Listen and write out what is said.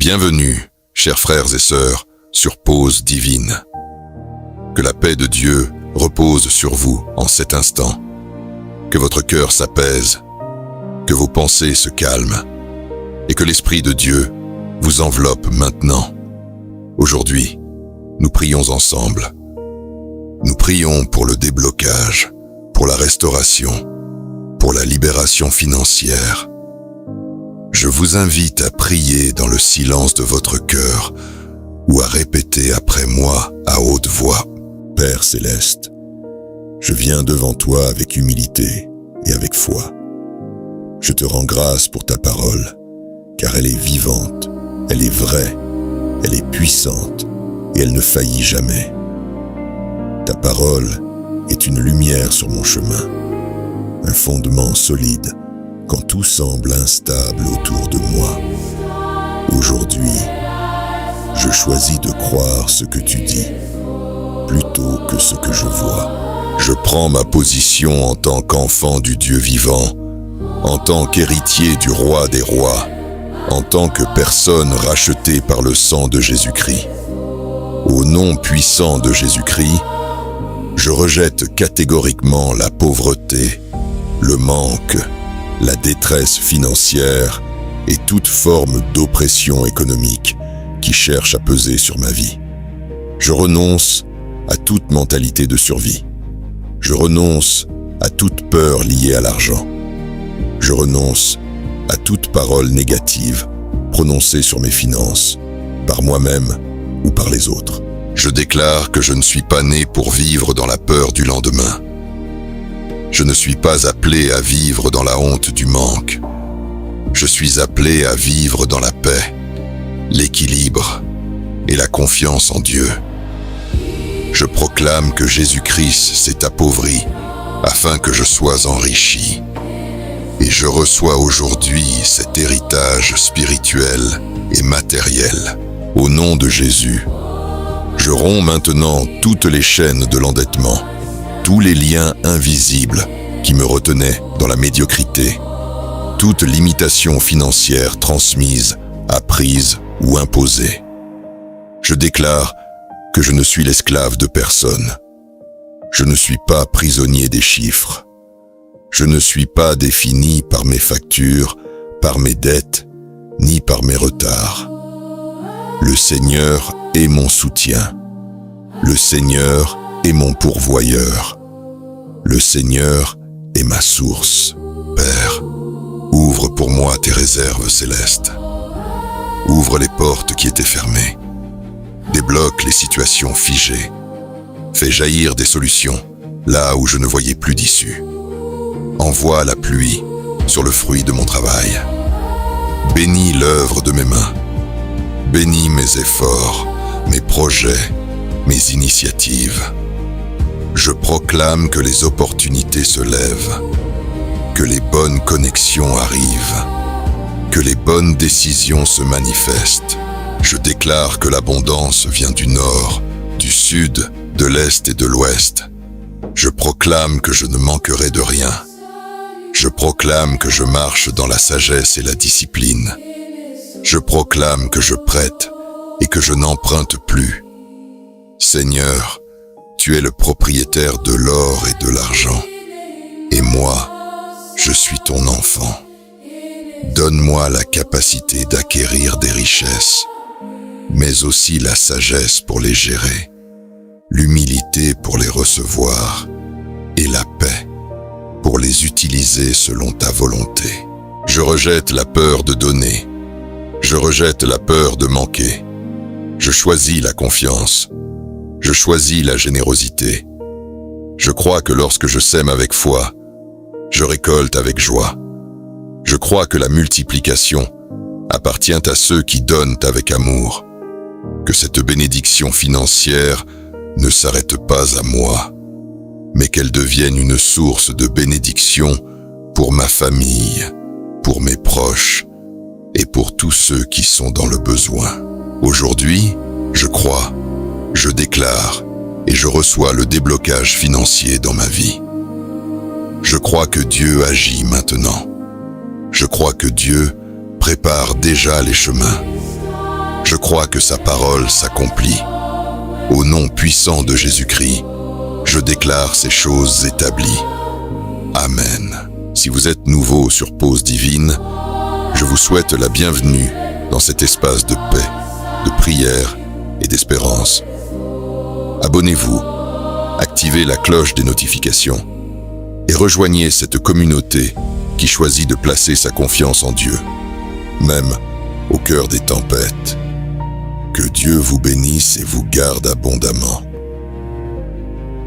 Bienvenue, chers frères et sœurs, sur Pause Divine. Que la paix de Dieu repose sur vous en cet instant. Que votre cœur s'apaise, que vos pensées se calment et que l'Esprit de Dieu vous enveloppe maintenant. Aujourd'hui, nous prions ensemble. Nous prions pour le déblocage, pour la restauration, pour la libération financière. Je vous invite à prier dans le silence de votre cœur ou à répéter après moi à haute voix. Père céleste, je viens devant toi avec humilité et avec foi. Je te rends grâce pour ta parole, car elle est vivante, elle est vraie, elle est puissante et elle ne faillit jamais. Ta parole est une lumière sur mon chemin, un fondement solide quand tout semble instable autour de moi. Aujourd'hui, je choisis de croire ce que tu dis, plutôt que ce que je vois. Je prends ma position en tant qu'enfant du Dieu vivant, en tant qu'héritier du roi des rois, en tant que personne rachetée par le sang de Jésus-Christ. Au nom puissant de Jésus-Christ, je rejette catégoriquement la pauvreté, le manque, la détresse financière et toute forme d'oppression économique qui cherche à peser sur ma vie. Je renonce à toute mentalité de survie. Je renonce à toute peur liée à l'argent. Je renonce à toute parole négative prononcée sur mes finances, par moi-même ou par les autres. Je déclare que je ne suis pas né pour vivre dans la peur du lendemain. Je ne suis pas appelé à vivre dans la honte du manque. Je suis appelé à vivre dans la paix, l'équilibre et la confiance en Dieu. Je proclame que Jésus-Christ s'est appauvri afin que je sois enrichi. Et je reçois aujourd'hui cet héritage spirituel et matériel. Au nom de Jésus, je romps maintenant toutes les chaînes de l'endettement, tous les liens invisibles qui me retenaient dans la médiocrité, toute limitation financière transmise, apprise ou imposée. Je déclare que je ne suis l'esclave de personne. Je ne suis pas prisonnier des chiffres. Je ne suis pas défini par mes factures, par mes dettes, ni par mes retards. Le Seigneur est mon soutien. Le Seigneur est mon pourvoyeur. Le Seigneur est ma source. Père, ouvre pour moi tes réserves célestes. Ouvre les portes qui étaient fermées. Débloque les situations figées. Fais jaillir des solutions là où je ne voyais plus d'issue. Envoie la pluie sur le fruit de mon travail. Bénis l'œuvre de mes mains. Bénis mes efforts, mes projets, mes initiatives. Je proclame que les opportunités se lèvent, que les bonnes connexions arrivent, que les bonnes décisions se manifestent. Je déclare que l'abondance vient du nord, du sud, de l'est et de l'ouest. Je proclame que je ne manquerai de rien. Je proclame que je marche dans la sagesse et la discipline. Je proclame que je prête et que je n'emprunte plus. Seigneur, tu es le propriétaire de l'or et de l'argent. Et moi, je suis ton enfant. Donne-moi la capacité d'acquérir des richesses, mais aussi la sagesse pour les gérer, l'humilité pour les recevoir et la paix pour les utiliser selon ta volonté. Je rejette la peur de donner. Je rejette la peur de manquer. Je choisis la confiance. Je choisis la générosité. Je crois que lorsque je sème avec foi, je récolte avec joie. Je crois que la multiplication appartient à ceux qui donnent avec amour. Que cette bénédiction financière ne s'arrête pas à moi, mais qu'elle devienne une source de bénédiction pour ma famille, pour mes proches et pour tous ceux qui sont dans le besoin. Aujourd'hui, je crois, je déclare et je reçois le déblocage financier dans ma vie. Je crois que Dieu agit maintenant. Je crois que Dieu prépare déjà les chemins. je crois que sa parole s'accomplit. Au nom puissant de Jésus-Christ, je déclare ces choses établies. Amen. Si vous êtes nouveau sur Pause Divine, je vous souhaite la bienvenue dans cet espace de paix, de prière et d'espérance. Abonnez-vous, activez la cloche des notifications et rejoignez cette communauté qui choisit de placer sa confiance en Dieu, même au cœur des tempêtes. Que Dieu vous bénisse et vous garde abondamment.